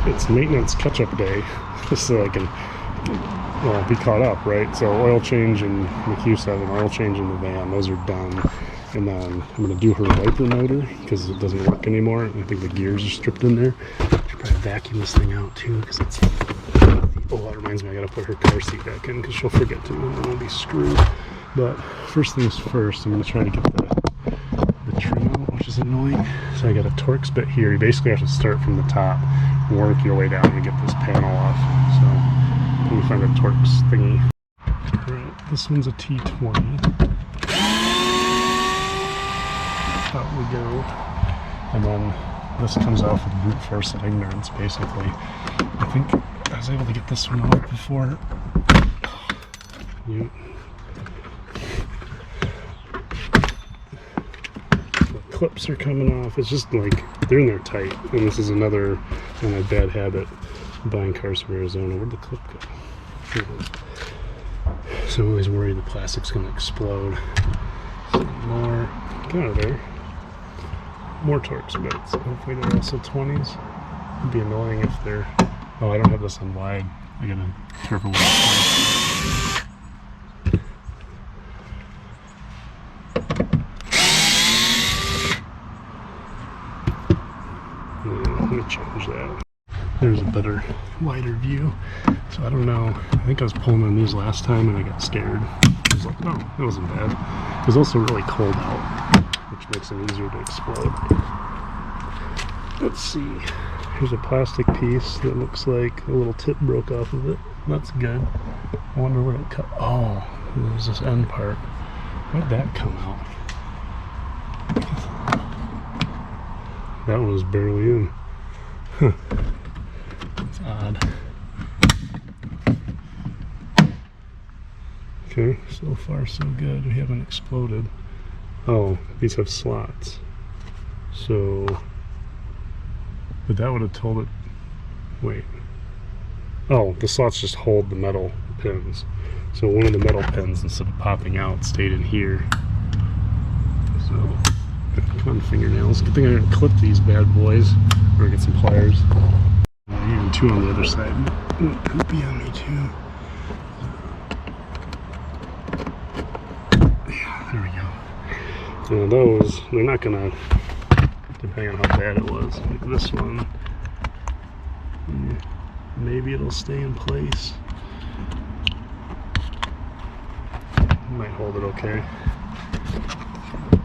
it's maintenance catch-up day, just so I can be caught up, right? So oil change, and like you said, an oil change in the van, those are done. And then I'm going to do her wiper motor because it doesn't work anymore. I think the gears are stripped in there. I should probably vacuum this thing out too, because it's, oh, that reminds me, I got to put her car seat back in because she'll forget to, and then we'll be screwed. But first things first, I'm going to try to get the trim out, which is annoying. So I got a Torx bit here. You basically have to start from the top, work your way down to get this panel off. So let me find a Torx thingy. Alright, this one's a T20. Out we go. And then this comes off with brute force and ignorance, basically. I think I was able to get this one off before. Yep. The clips are coming off. It's just like, they're in there tight. And this is another one of my bad habit buying cars from Arizona. Where'd the clip go? Here it is. So I'm always worried the plastic's going to explode. Some more. Get out of there. More Torx bits. Hopefully they're also 20s. It'd be annoying if they're... Oh, I don't have this on wide. I gotta be careful with it. Yeah, I'm gonna change that. There's a better, wider view. So I don't know. I think I was pulling on these last time and I got scared. I was like, oh, that wasn't bad. It was also really cold out, which makes them easier to explode. Let's see. Here's a plastic piece that looks like a little tip broke off of it. That's good. I wonder where it cut. Oh, there's this end part. Where'd that come out? That one was barely in. Huh. That's odd. Okay, so far so good. We haven't exploded. Oh, these have slots. So, but that would have told it, wait. Oh, the slots just hold the metal pins. So one of the metal pins, instead of popping out, stayed in here. So, come on, fingernails. Good thing I didn't clip these bad boys, or get some pliers. And two on the other side. Could be on me too. There we go. Now those, they're not gonna, depending on how bad it was. Like this one, maybe it'll stay in place. Might hold it okay.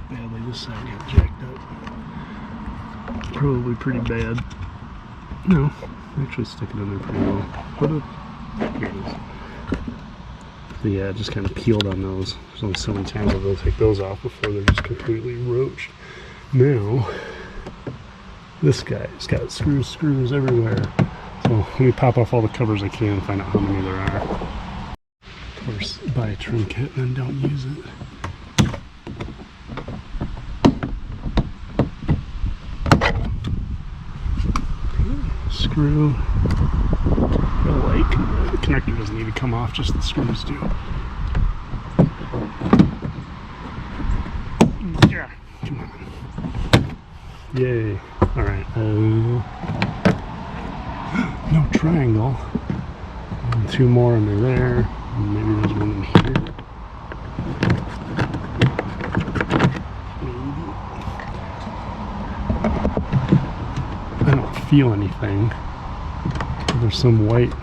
Badly this side got jacked up. Probably pretty bad. No, actually stick it in there pretty well. Put it, here it is. But yeah, it just kind of peeled on those. There's only so many times I'll go take those off before they're just completely roached. Now, this guy's got screws everywhere. So let me pop off all the covers I can and find out how many there are. Of course, buy a trim kit and then don't use it. Screw. The light, the connector doesn't need to come off, just the screws do. Yeah, come on. Yay. Alright, no triangle. And two more under there. And maybe there's one in here. Maybe. I don't feel anything. There's some white.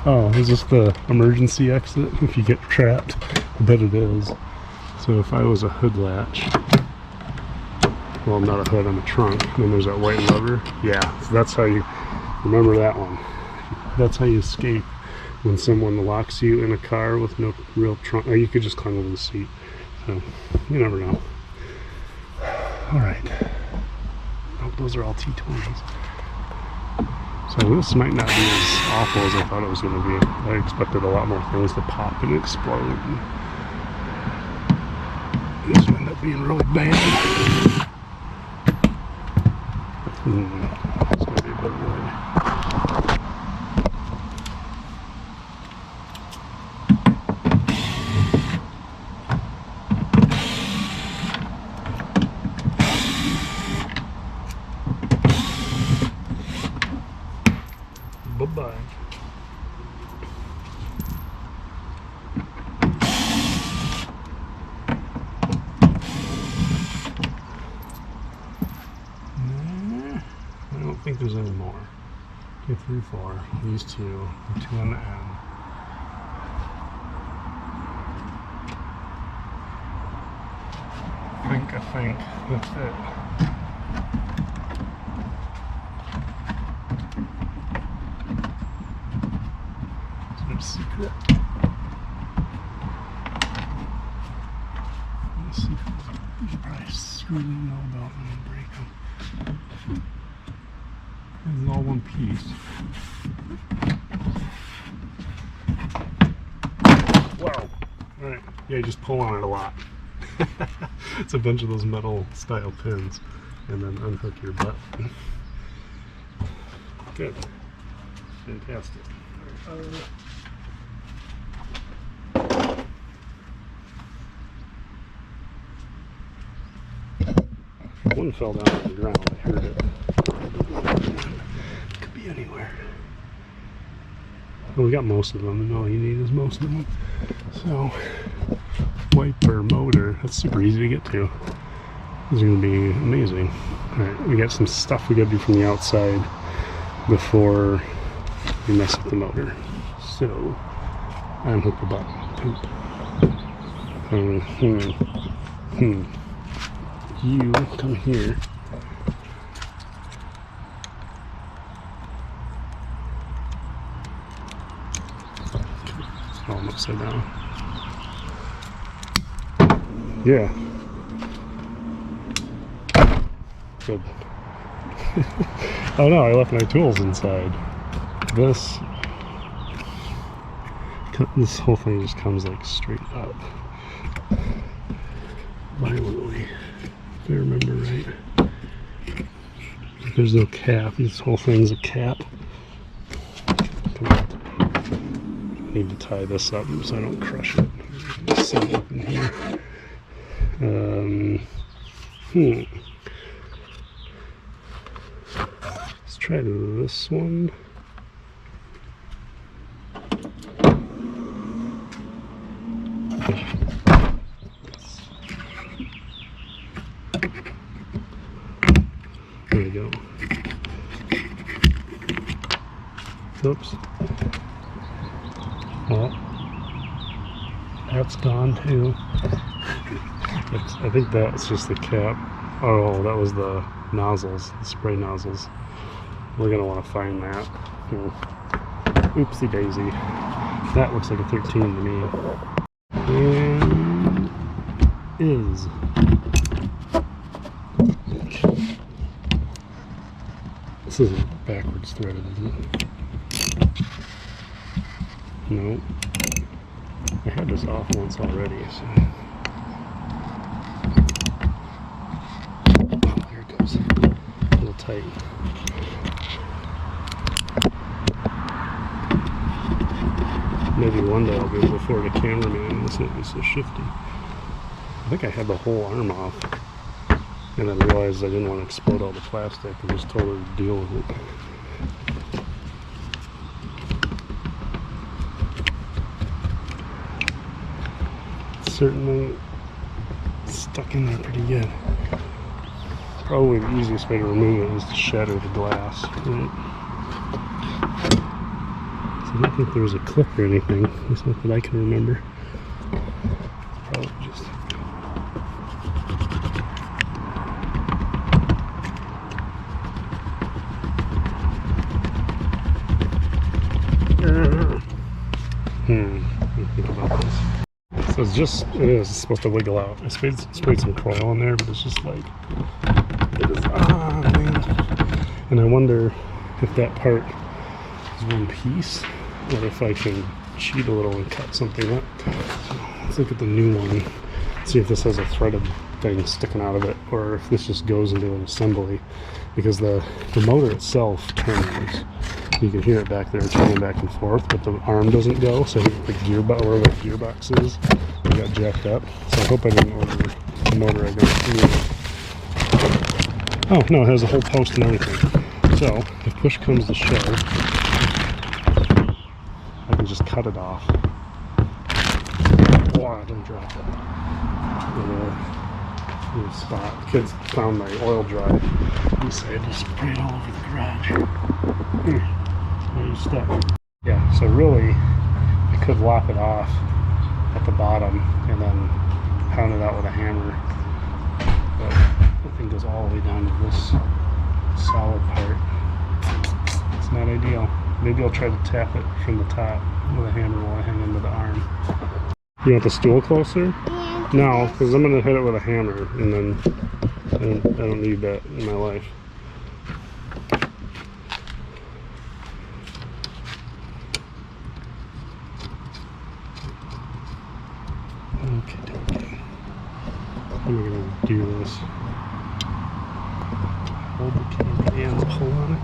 Oh, is this the emergency exit if you get trapped? I bet it is. So if I was a hood latch, well, I'm not a hood, I'm a trunk, and then there's that white lever. Yeah, so that's how you, remember that one. That's how you escape when someone locks you in a car with no real trunk. Or you could just climb over the seat. So, you never know. Alright. Oh, those are all T20s. So this might not be as awful as I thought it was going to be. I expected a lot more things to pop and explode. This will end up being really bad. It's going to be a bit wood. Bye-bye. I don't think there's any more. 2, 3, 4. These two. The two on the end. I think that's it. It's no secret. No secret. You should probably screw them all about and break them. It's all one piece. Wow. Alright. Yeah, you just pull on it a lot. It's a bunch of those metal style pins, and then unhook your butt. Good. Fantastic. One fell down on the ground. I heard it. Could be anywhere. Well, we got most of them, and all you need is most of them. So, wiper motor. That's super easy to get to. This is going to be amazing. Alright, we got some stuff we got to do from the outside before we mess with the motor. So, unhook the button. Poop. You come here. Oh, I'm upside down. Yeah. Good. Oh no, I left my tools inside. This whole thing just comes like straight up. Violently. If I remember right. There's no cap. This whole thing's a cap. Come on. I need to tie this up so I don't crush it. Just set it up in here. Let's try this one. There we go. Oops. Well, that's gone too. I think that's just the cap. Oh, that was the nozzles, the spray nozzles. We're going to want to find that. Oopsie daisy. That looks like a 13 to me. And is. Okay. This isn't backwards threaded, is it? No. I had this off once already, so. Oh, there it goes. A little tight. Maybe one day I'll be able to afford a cameraman. This won't be so shifty. I think I had the whole arm off, and then realized I didn't want to explode all the plastic and just told her to deal with it. Certainly stuck in there pretty good. Probably the easiest way to remove it is to shatter the glass. Right? So I don't think there was a clip or anything. At least not that I can remember. Probably just. Let me think about this. So it is supposed to wiggle out. I sprayed some coil in there, but it's just like, it is, man. And I wonder if that part is one piece, or if I can cheat a little and cut something up. So let's look at the new one, see if this has a threaded thing sticking out of it, or if this just goes into an assembly, because the motor itself turns. You can hear it back there turning back and forth, but the arm doesn't go, so the gearbox, wherever the gearbox is, it got jacked up. So I hope I didn't order the motor I got new. Oh, no, it has a whole post and everything. So, if push comes to shove, just cut it off. Oh, don't drop it. Little spot. Kids found my oil dry. He said just spray it all over the garage. There you stuck. Yeah, so really, I could lop it off at the bottom and then pound it out with a hammer. But the thing goes all the way down to this solid part. It's not ideal. Maybe I'll try to tap it from the top with a hammer while I hang into the arm. You want the stool closer? Yeah. No, because I'm going to hit it with a hammer, and then I don't need that in my life. Okay. How am I going to do this? Hold the camera and pull on it.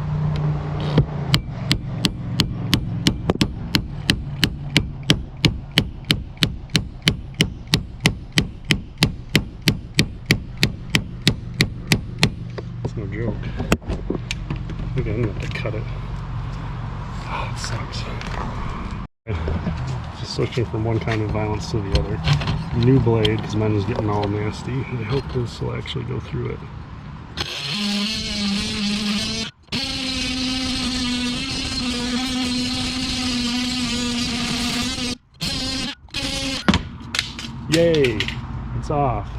No joke. Okay, I'm gonna have to cut it. Oh, it sucks. Just switching from one kind of violence to the other. New blade, because mine is getting all nasty. I hope this will actually go through it. Yay! It's off.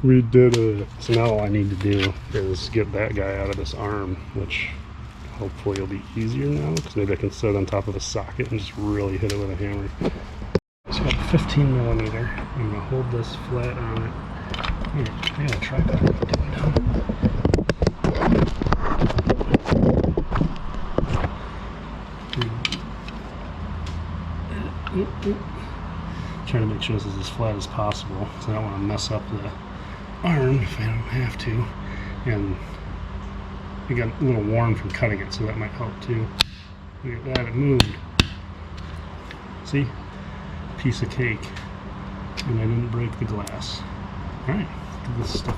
We did it. So now all I need to do is get that guy out of this arm, which hopefully will be easier now, because maybe I can sit on top of the socket and just really hit it with a hammer. So I got 15 millimeter. I'm going to hold this flat on it. Here, I got a tripod to put it down. Trying to make sure this is as flat as possible, so I don't want to mess up the arm if I don't have to. And it got a little warm from cutting it, so that might help too. Look at that, it moved. See? Piece of cake. And I didn't break the glass. Alright, get this stuff.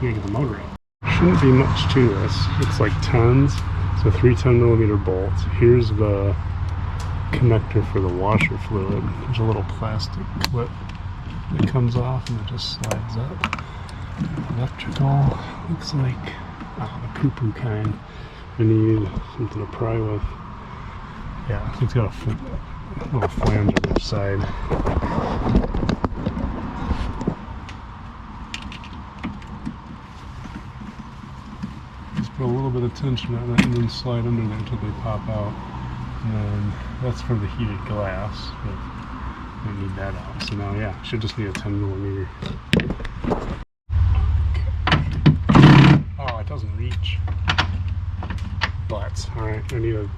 We gotta get the motor out. Shouldn't be much to this. It's like tens. So 3 10mm bolts. Here's the connector for the washer fluid. There's a little plastic clip that comes off and it just slides up. Electrical, looks like the poo-poo kind. I need something to pry with. Yeah, it's got a little flange on each side. Just put a little bit of tension on it and then slide under there until they pop out. And then that's for the heated glass, but I need that out. So now, yeah, should just be a 10mm. Oh, it doesn't reach. But, alright, I need a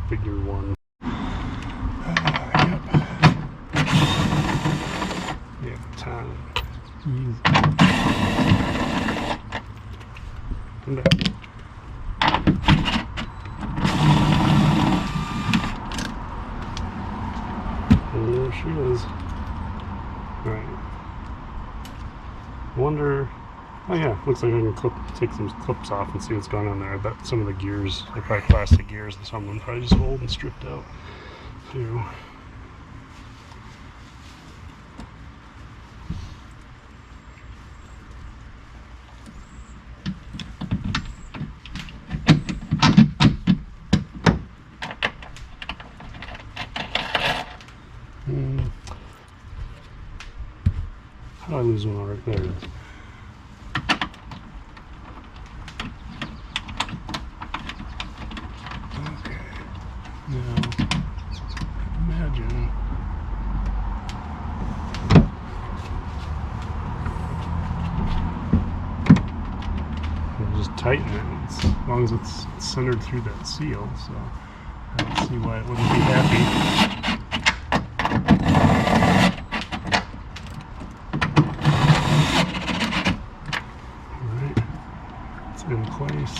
bigger one. Yep. Yeah, time. Easy. Come back. And there she is. Alright. Wonder. Oh yeah, looks like I can take some clips off and see what's going on there. I bet some of the gears are probably plastic gears and some of them probably just old and stripped out too. How do I lose one already? There it is. Now, imagine we'll just tighten it as long as it's centered through that seal, so I don't see why it wouldn't be happy. Alright, it's in place.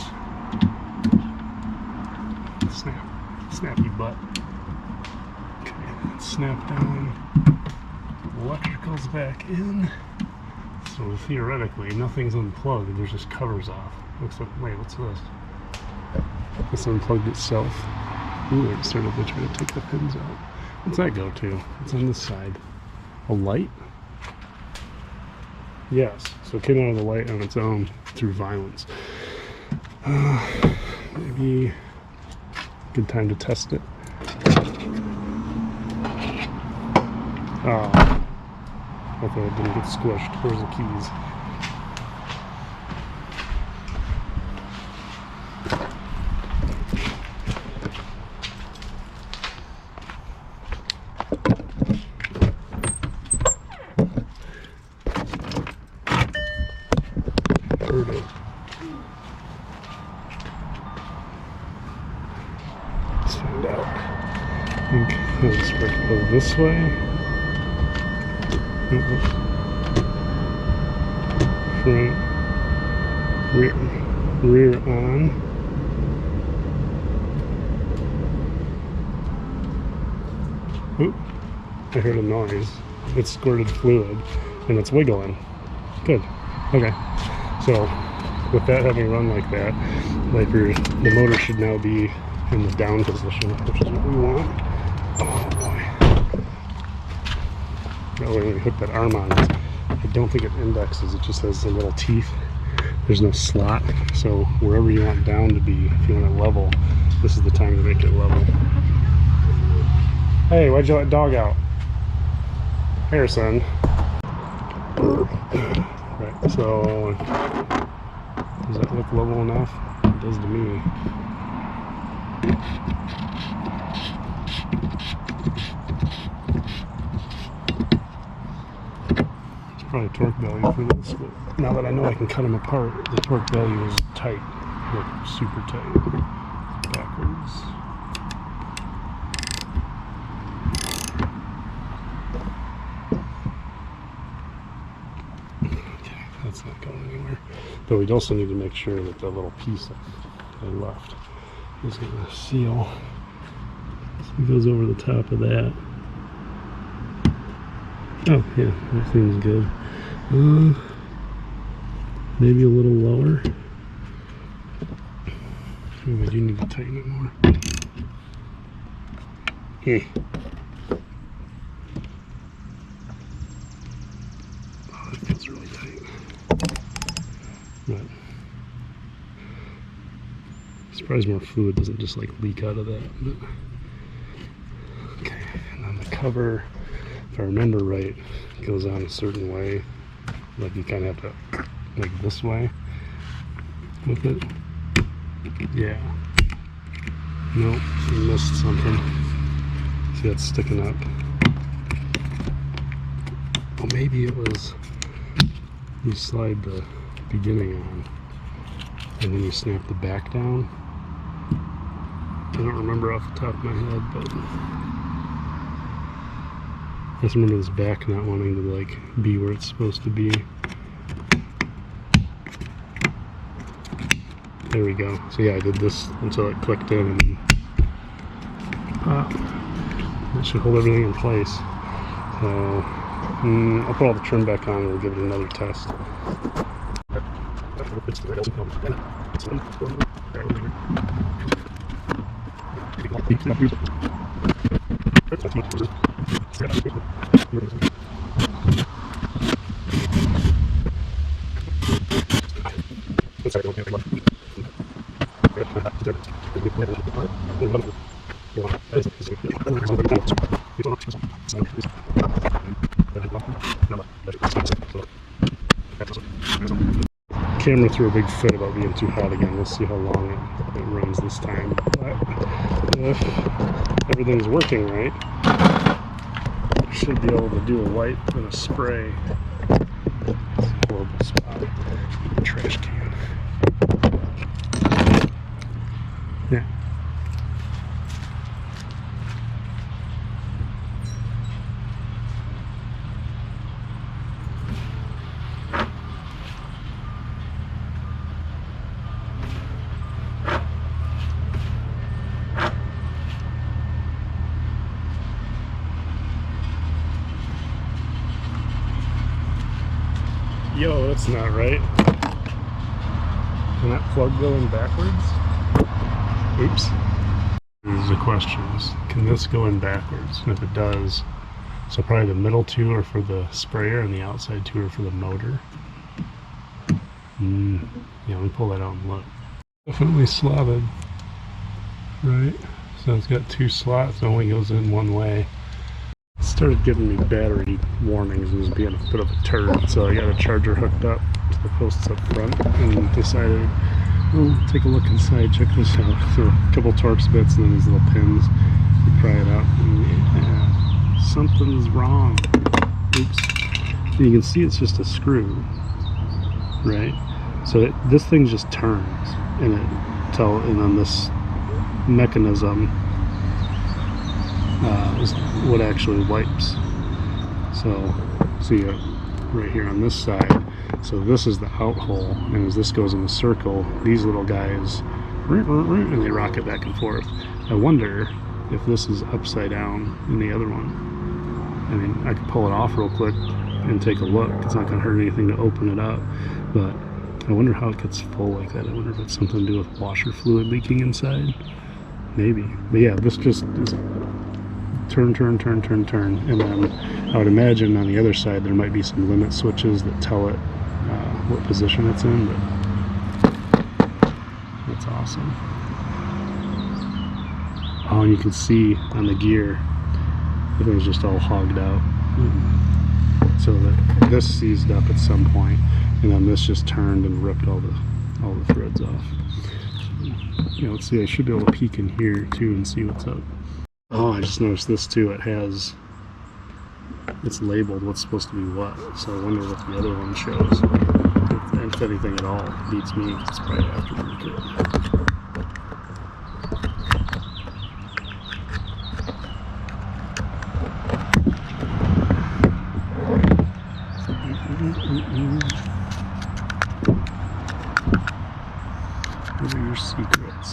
Snappy butt. Okay, snap down. Electrical's back in. So theoretically, nothing's unplugged. There's just covers off. Looks like, wait, what's this? This unplugged itself. Ooh, it started to try to take the pins out. What's that go to? It's on this side. A light? Yes. So it came out of the light on its own through violence. Maybe good time to test it. Hopefully it didn't get squished. Where's the keys? Heard it. Let's find out. I think it's supposed to go this way. Front, rear on. Oop, I heard a noise. It squirted fluid and it's wiggling. Good. Okay. So with that having run like that, the motor should now be in the down position, which is what we want. Oh boy. That way when we hook that arm on, I don't think it indexes, it just has the little teeth. There's no slot, so wherever you want down to be, if you want it level, this is the time to make it level. Hey, why'd you let dog out? Here, son. Right, so does that look level enough? It does to me. Probably torque value for this, but now that I know I can cut them apart, the torque value is tight, like super tight. Backwards. Okay, that's not going anywhere. But we'd also need to make sure that the little piece that I left is going to seal. So it goes over the top of that. Oh yeah, that seems good. Maybe a little lower. Maybe I do need to tighten it more. Oh, that feels really tight. But I'm surprised more fluid doesn't just like leak out of that. But, okay, and on the cover, if I remember right, it goes on a certain way. Like you kind of have to, like this way with it. Yeah. Nope, you missed something. See, that's sticking up. Well, maybe it was, you slide the beginning on, and then you snap the back down. I don't remember off the top of my head, but I just remember this back not wanting to like be where it's supposed to be. There we go. So yeah, I did this until it clicked in and pop. That should hold everything in place. So I'll put all the trim back on and we'll give it another test. Camera threw a big fit about being too hot again. We'll see how long it runs this time. But if everything's working right, I should be able to do a wipe and a spray. It's a horrible spot. The trash can. Yeah. Yo, that's not right. Can that plug go in backwards? Oops. These are questions. Can this go in backwards? And if it does, so probably the middle two are for the sprayer and the outside two are for the motor. Yeah, let me pull that out and look. Definitely slotted, right? So it's got two slots, it only goes in one way. It started giving me battery warnings and was being a bit of a turd, so I got a charger hooked up to the posts up front and decided, well, take a look inside, check this out. So a couple Torx bits and then these little pins. You pry it out and yeah, something's wrong. Oops. And you can see it's just a screw, right? So this thing just turns, and then this mechanism is what actually wipes. So see right here on this side. So this is the out hole, and as this goes in a circle, these little guys, and they rock it back and forth. I wonder if this is upside down in the other one. I mean, I could pull it off real quick and take a look. It's not going to hurt anything to open it up, but I wonder how it gets full like that. I wonder if it's something to do with washer fluid leaking inside. Maybe. But yeah, this just is turn, and then I would imagine on the other side there might be some limit switches that tell it what position it's in, but that's awesome. Oh, and you can see on the gear, the thing's just all hogged out. So that this seized up at some point, and then this just turned and ripped all the threads off. Yeah, let's see, I should be able to peek in here too and see what's up. Oh, I just noticed this too, it's labeled what's supposed to be what, so I wonder what the other one shows. If anything at all, it beats me, because it's probably aftermarket. What are your secrets?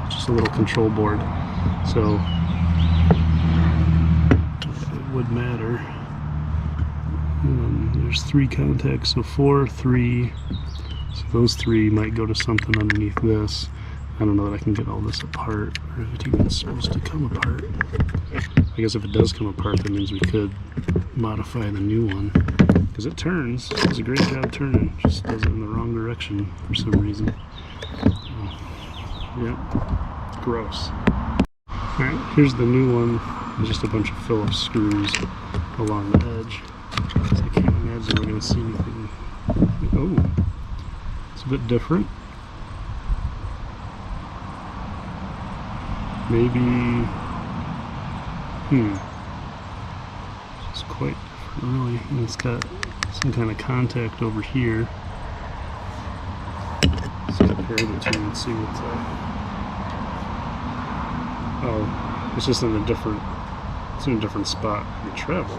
Just a little control board, so it would matter. There's 3 contacts, so 4, 3. So those 3 might go to something underneath this. I don't know that I can get all this apart, or if it's even supposed to come apart. I guess if it does come apart, that means we could modify the new one, because it turns. It does a great job turning, just does it in the wrong direction for some reason. Yeah, gross. Alright, here's the new one, just a bunch of Phillips screws along the edge. So I can't imagine we're going to see anything. Oh, it's a bit different. Maybe, it's quite different really, and it's got some kind of contact over here. Let's compare the two and see what's up. Oh, it's just in a different spot in the travel,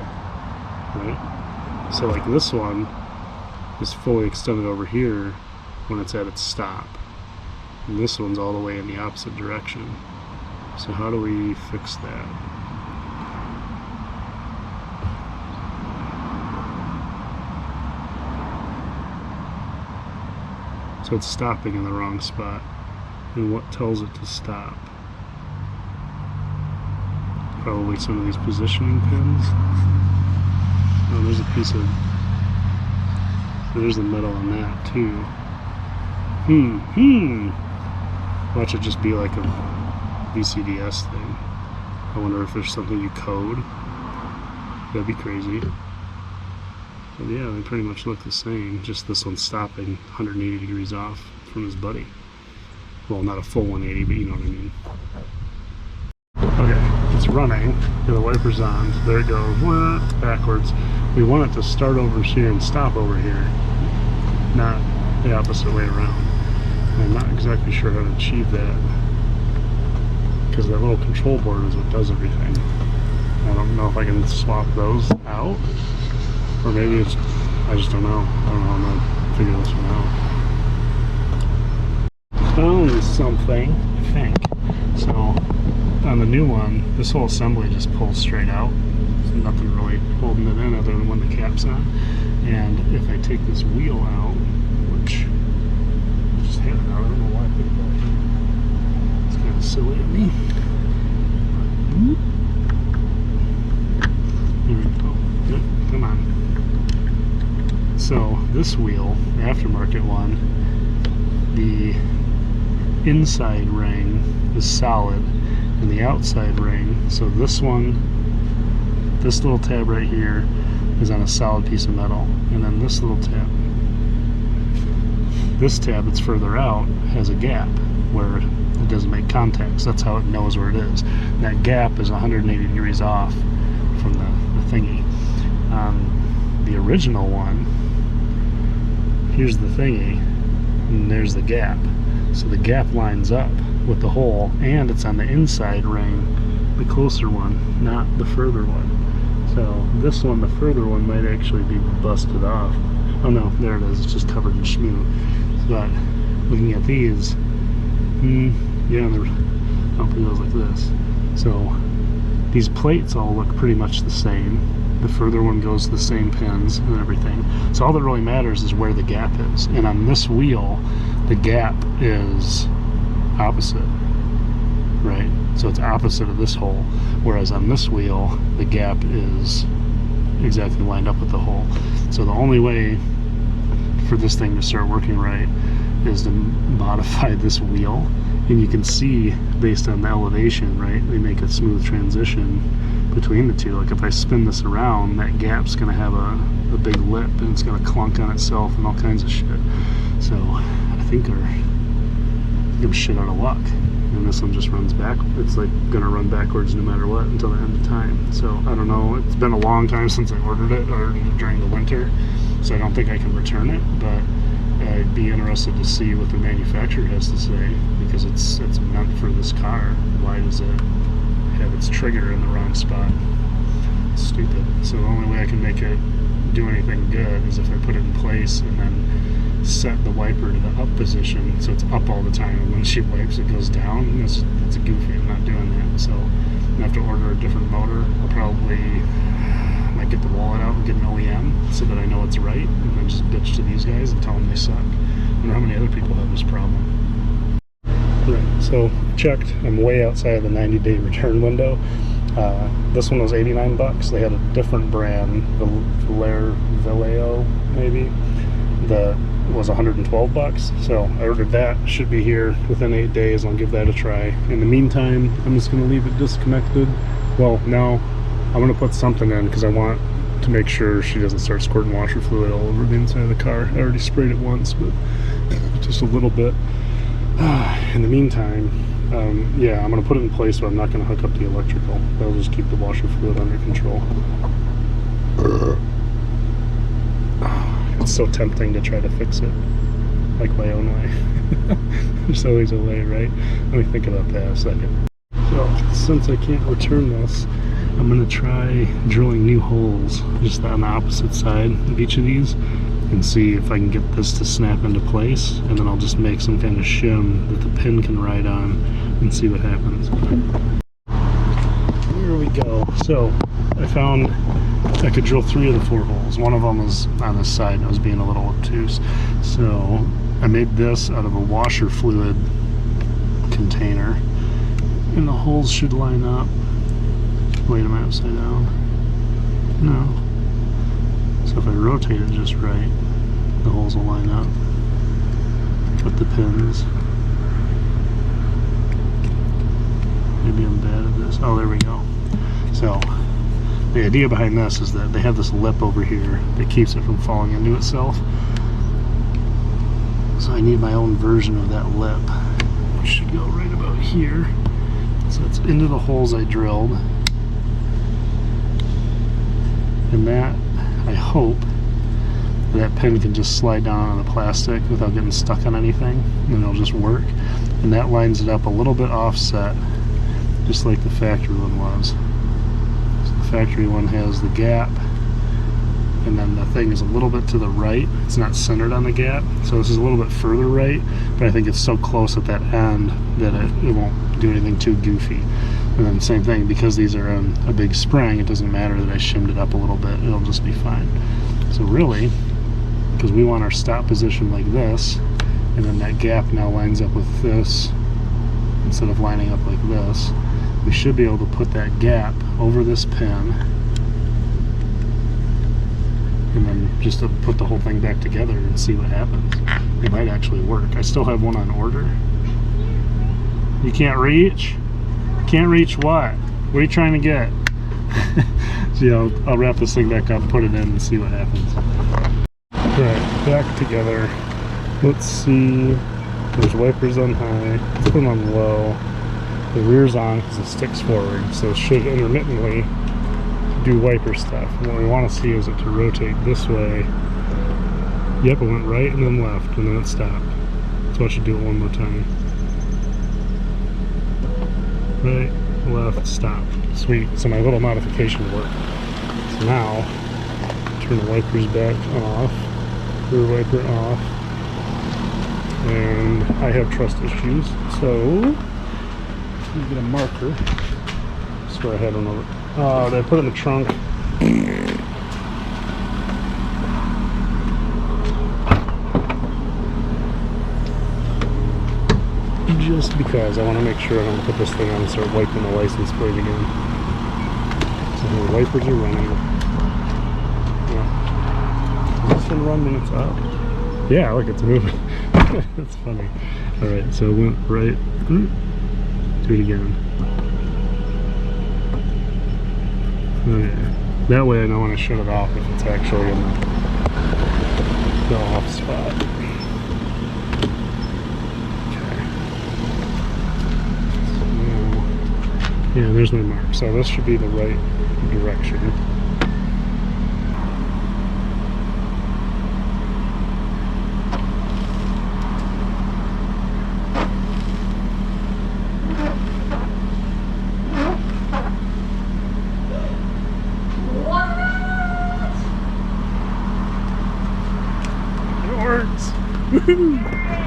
right? So like this one is fully extended over here when it's at its stop, and this one's all the way in the opposite direction. So how do we fix that? So it's stopping in the wrong spot. And what tells it to stop? Probably some of these positioning pins. Oh, there's a piece of... So there's the metal on that too. Watch it just be like a VCDS thing. I wonder if there's something you code. That'd be crazy. But yeah, they pretty much look the same, just this one's stopping 180 degrees off from his buddy. Well, not a full 180, but you know what I mean. Okay, it's running, the wiper's on, so there it goes, backwards. We want it to start over here and stop over here, not the opposite way around. I'm not exactly sure how to achieve that, because that little control board is what does everything. I don't know if I can swap those out, or maybe it's, I just don't know. I don't know how I'm gonna figure this one out. Found something, I think. So on the new one, this whole assembly just pulls straight out. nothing really holding it in other than when the cap's on. And if I take this wheel out, which I just had it out, I don't know why I put it back in. It's kind of silly of me. There we go. Yep, come on. So this wheel, the aftermarket one, the inside ring is solid and the outside ring, so this one, this little tab right here is on a solid piece of metal, and then this little tab, this tab that's further out has a gap where it doesn't make contact, so that's how it knows where it is. And that gap is 180 degrees off from the thingy. The original one, here's the thingy and there's the gap, so the gap lines up with the hole, and it's on the inside ring, the closer one, not the further one. So this one, the further one, might actually be busted off. Oh no, there it is, it's just covered in schmoo. But looking at these, yeah, they're, I don't think it goes like this. So these plates all look pretty much the same. The further one goes to the same pins and everything. So all that really matters is where the gap is. And on this wheel, the gap is opposite, right? So it's opposite of this hole. Whereas on this wheel, the gap is exactly lined up with the hole. So the only way for this thing to start working right is to modify this wheel. And you can see, based on the elevation, right, they make a smooth transition between the two. Like if I spin this around, that gap's going to have a big lip and it's going to clunk on itself and all kinds of shit. So I think I'm shit out of luck. And this one just runs back. It's like going to run backwards no matter what until the end of time. So I don't know. It's been a long time since I ordered it, or during the winter. So I don't think I can return it, but I'd be interested to see what the manufacturer has to say, because it's meant for this car. Why does it have its trigger in the wrong spot? It's stupid. So the only way I can make it do anything good is if I put it in place and then set the wiper to the up position, so it's up all the time, and when she wipes it goes down. And it's goofy. I'm not doing that. So I have to order a different motor. I'll probably might get the wallet out and get an OEM so that I know it's right, and then just bitch to these guys and tell them they suck. I wonder how many other people have this problem. Right, so checked. I'm way outside of the 90-day return window. This one was 89 bucks. They had a different brand, Vallejo maybe, that was 112 bucks. So I ordered that. Should be here within 8 days. I'll give that a try. In the meantime, I'm just going to leave it disconnected. Well, no, I'm going to put something in because I want to make sure she doesn't start squirting washer fluid all over the inside of the car. I already sprayed it once, but just a little bit. In the meantime, yeah, I'm going to put it in place, but I'm not going to hook up the electrical. That'll just keep the washer fluid under control. It's so tempting to try to fix it like my own way. There's always a way, right? Let me think about that a second. So, since I can't return this, I'm going to try drilling new holes just on the opposite side of each of these and see if I can get this to snap into place, and then I'll just make some kind of shim that the pin can ride on and see what happens. Here we go. So I found I could drill 3 of the 4 holes. One of them was on this side and I was being a little obtuse. So I made this out of a washer fluid container, and the holes should line up. Wait, am I upside down? No. So if I rotate it just right, the holes will line up with the pins. Maybe I'm bad at this. Oh, there we go. So the idea behind this is that they have this lip over here that keeps it from falling into itself. So I need my own version of that lip, which should go right about here. So it's into the holes I drilled. And that, I hope, that pin can just slide down on the plastic without getting stuck on anything, and it'll just work. And that lines it up a little bit offset, just like the factory one was. So the factory one has the gap, and then the thing is a little bit to the right. It's not centered on the gap, so this is a little bit further right, but I think it's so close at that end that it won't do anything too goofy. And then same thing, because these are a big spring, it doesn't matter that I shimmed it up a little bit, it'll just be fine. So really, because we want our stop position like this, and then that gap now lines up with this, instead of lining up like this, we should be able to put that gap over this pin, and then just to put the whole thing back together and see what happens. It might actually work. I still have one on order. You can't reach? Can't reach what? What are you trying to get? So, you know, I'll wrap this thing back up, put it in, and see what happens. Alright, back together. Let's see. There's wipers on high. Let's put them on low. The rear's on because it sticks forward, so it should intermittently do wiper stuff. And what we want to see is it to rotate this way. Yep, it went right and then left, and then it stopped. So I should do it one more time. Right, left, stop. Sweet. So my little modification worked. So now, turn the wipers back off, rear wiper off, and I have trust issues, so let me get a marker. I swear I had one over. Oh, did I put it in the trunk? Just because I want to make sure I don't put this thing on and start wiping the license plate again. So the wipers are running. Yeah. Does this one run when it's up? Yeah, look, it's moving. That's funny. Alright, so it went right. Do it again. Okay. That way I know when I shut it off if it's actually in the off spot. Yeah, there's my mark. So this should be the right direction. It works! Woohoo!